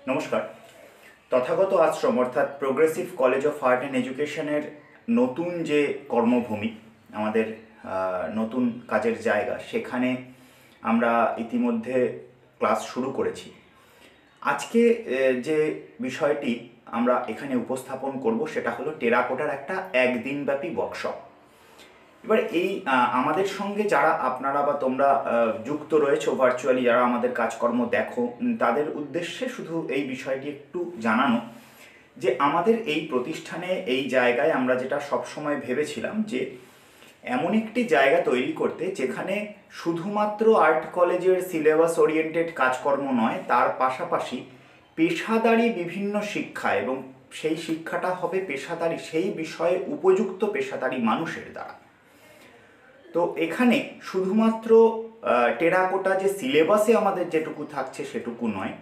নমস্কার। তথাগত আশ্রম অর্থাৎ progressive college of art and এডুকেশনের নতুন যে কর্মভূমি, আমাদের নতুন কাজের জায়গা, সেখানে আমরা ইতিমধ্যে ক্লাস শুরু করেছি। আজকে যে বিষয়টি আমরা এখানে উপস্থাপন করব সেটা হলো টেরাকোটার একটা একদিনব্যাপী ওয়ার্কশপ। এবার এই আমাদের সঙ্গে যারা আপনারা বা তোমরা যুক্ত রয়েছো ভার্চুয়ালি, যারা আমাদের কাজকর্ম দেখো, তাদের উদ্দেশ্যে শুধু এই বিষয়টি একটু জানানো যে আমাদের এই প্রতিষ্ঠানে, এই জায়গায় আমরা যেটা সবসময় ভেবেছিলাম যে এমন একটি জায়গা তৈরি করতে যেখানে শুধুমাত্র আর্ট কলেজের সিলেবাস ওরিয়েন্টেড কাজকর্ম নয়, তার পাশাপাশি পেশাদারি বিভিন্ন শিক্ষা, এবং সেই শিক্ষাটা হবে পেশাদারি, সেই বিষয়ে উপযুক্ত পেশাদারি মানুষের দ্বারা। তো এখানে শুধুমাত্র টেরাকোটা যে সিলেবাসে আমাদের যেটুকু থাকছে সেটুকু নয়,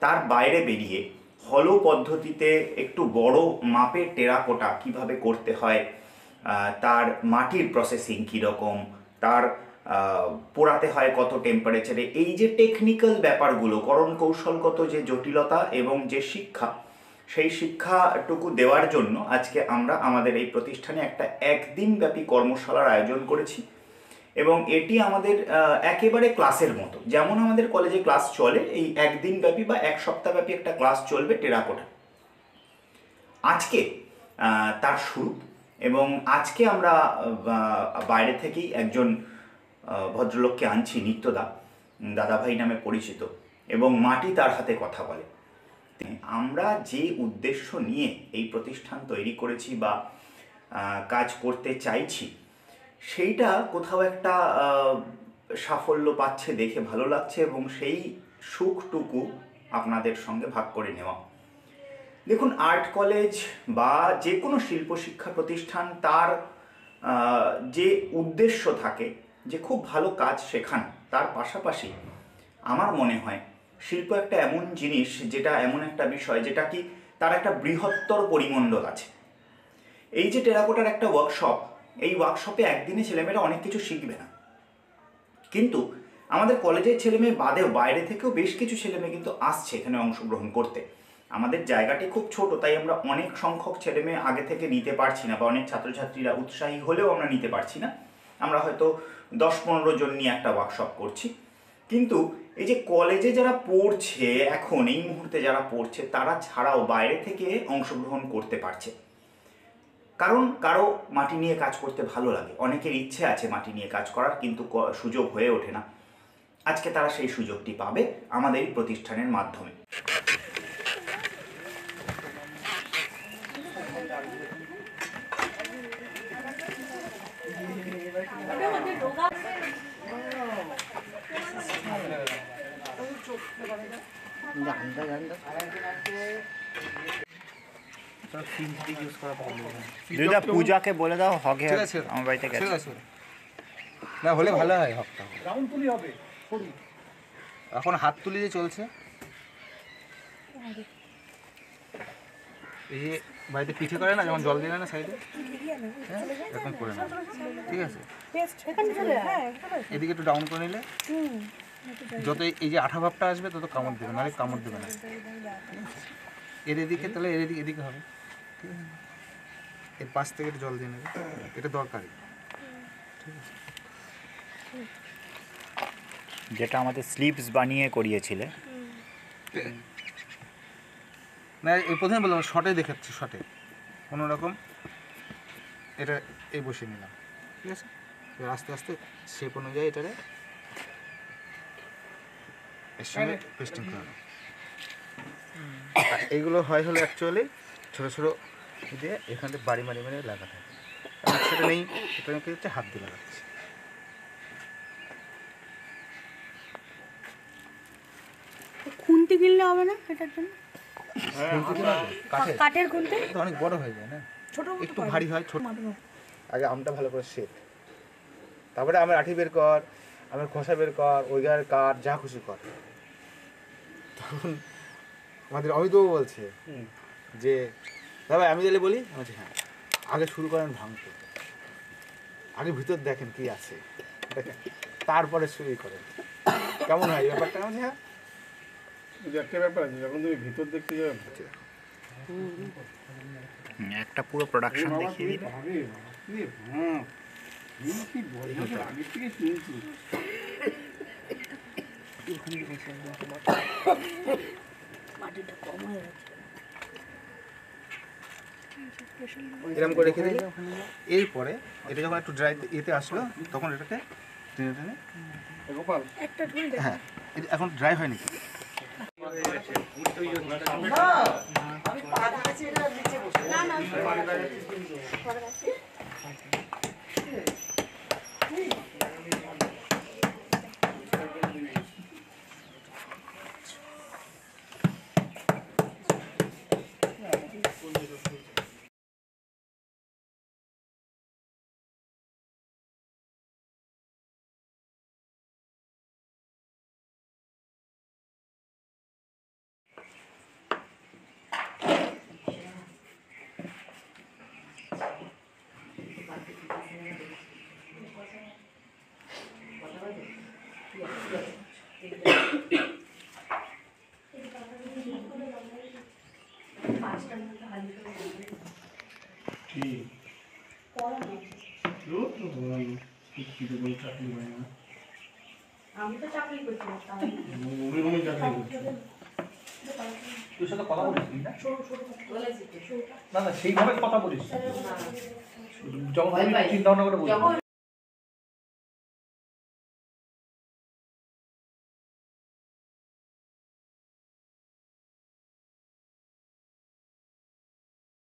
তার বাইরে বেরিয়ে হলো পদ্ধতিতে একটু বড় মাপের টেরাকোটা কিভাবে করতে হয়, তার মাটির প্রসেসিং কীরকম, তার পোড়াতে হয় কত টেম্পারেচারে, এই যে টেকনিক্যাল ব্যাপারগুলো, করণ কৌশলগত যে জটিলতা এবং যে শিক্ষা, সেই শিক্ষাটুকু দেওয়ার জন্য আজকে আমরা আমাদের এই প্রতিষ্ঠানে একটা একদিনব্যাপী কর্মশালার আয়োজন করেছি। এবং এটি আমাদের একেবারে ক্লাসের মতো, যেমন আমাদের কলেজে ক্লাস চলে, এই একদিনব্যাপী বা এক সপ্তাহব্যাপী একটা ক্লাস চলবে টেরাকোটা। আজকে তার শুরু, এবং আজকে আমরা বাইরে থেকেই একজন ভদ্রলোককে আনছি, নিত্যদা, দাদাভাই নামে পরিচিত, এবং মাটি তার হাতে কথা বলে। আমরা যে উদ্দেশ্য নিয়ে এই প্রতিষ্ঠান তৈরি করেছি বা কাজ করতে চাইছি, সেইটা কোথাও একটা সাফল্য পাচ্ছে দেখে ভালো লাগছে, এবং সেই সুখটুকু আপনাদের সঙ্গে ভাগ করে নেওয়া। দেখুন, আর্ট কলেজ বা যে কোনো শিল্প শিক্ষা প্রতিষ্ঠান, তার যে উদ্দেশ্য থাকে যে খুব ভালো কাজ শেখানো, তার পাশাপাশি আমার মনে হয় শিল্প একটা এমন জিনিস, যেটা এমন একটা বিষয় যেটা কি তার একটা বৃহত্তর পরিমণ্ডল আছে। এই যে টেরাকোটার একটা ওয়ার্কশপ, এই ওয়ার্কশপে একদিনে ছেলেমেয়েরা অনেক কিছু শিখবে না, কিন্তু আমাদের কলেজের ছেলেমেয়ে বাদেও বাইরে থেকেও বেশ কিছু ছেলেমেয়ে কিন্তু আসছে এখানে অংশগ্রহণ করতে। আমাদের জায়গাটি খুব ছোট, তাই আমরা অনেক সংখ্যক ছেলেমেয়ে আগে থেকে নিতে পারছি না, বা অনেক ছাত্রছাত্রীরা উৎসাহী হলেও আমরা নিতে পারছি না। আমরা হয়তো 10-15 জন নিয়ে একটা ওয়ার্কশপ করছি। কিন্তু এই যে কলেজে যারা পড়ছে, এখন এই মুহূর্তে যারা পড়ছে, তারা ছাড়াও বাইরে থেকে অংশগ্রহণ করতে পারছে। কারণ কারো মাটি নিয়ে কাজ করতে ভালো লাগে, অনেকের ইচ্ছে আছে মাটি নিয়ে কাজ করার, কিন্তু সুযোগ হয়ে ওঠে না। আজকে তারা সেই সুযোগটি পাবে আমাদের এই প্রতিষ্ঠানের মাধ্যমে। দিদা, পূজাকে বলে দাও হগে আমার বাড়িতে গেছে না হলে ভালো হয়। হকটা এখন হাত তুলি যে চলছে, এই যে বাড়িতে পিঠে করে না, যেমন জল দিয়ে না সাইডে, এরকম করে না, ঠিক আছে? এদিকে একটু ডাউন করে নিলে যত এই যে আঠা ভাবটা আসবে তত কামড় দেবে, নাহলে কামড় দেবে না। এর এদিকে তাহলে এর এদিকে এদিকে হবে, ঠিক আছে? এর পাশ থেকে একটু জল দিয়ে নেবে, এটা দরকারি, ঠিক আছে? যেটা আমাদের স্লিপস বানিয়ে করিয়েছিলে না, এই প্রথমে বললাম শর্টে দেখাচ্ছি, শর্টে কোনো রকম এটা এই বসিয়ে নিলাম, ঠিক আছে? আস্তে আস্তে শেপ অনুযায়ী এটারে এর সঙ্গে পেস্টিং করানো। এইগুলো হয় হলো অ্যাকচুয়ালি ছোটো ছোটো দিয়ে এখান থেকে বাড়ি মারি মারি লাগাতে হবে। সেটা নেই, এটা হচ্ছে হাত দিয়ে লাগাচ্ছি। খুন্তি কিনলে হবে না এটার জন্য? কাঠের খুন্তি অনেক বড় হয়ে যায় না, ছোট একটু ভারী হয়, ছোট। আগে আমটা ভালো করে শেখ, তারপরে আমার আঠি বের কর, আমার খোসা বের কর, ওই গায়ের কাঠ যা খুশি কর। তখন আমাদের অমিতবাবু বলছে যে দাদা আমি তাহলে বলি, বলছি হ্যাঁ, আগে শুরু করেন ভাঙতে, আগে ভিতর দেখেন কি আছে, দেখেন তারপরে শুরুই করেন, কেমন হয় ব্যাপারটা? হ্যাঁ, যে একটা ব্যাপার আছে, যখন তুমি ভিতর দেখতে যাবে একটা পুরো প্রোডাকশন বাবা দেখিয়ে তুমি দিলে পাবে বাবা, তুমি তুমি কি বলছো আগে থেকে শুনছি। মাটিটা কম হয়ে গেছে। এরকম করে রেখে দিই। এরপরে এটা যখন একটু ড্রাই এতে আসলো তখন এটাকে টেনে টেনে গোপাল একটা ধরে দেখ। হ্যাঁ এটা এখন ড্রাই হয়নি কি না না পরে আছে। আমি তো চাকরি করছি তোর সাথে কথা বলিস না? বলেছি না না সেইভাবে কথা বলিস যখন চিন্তা ভাবনা করে বলিস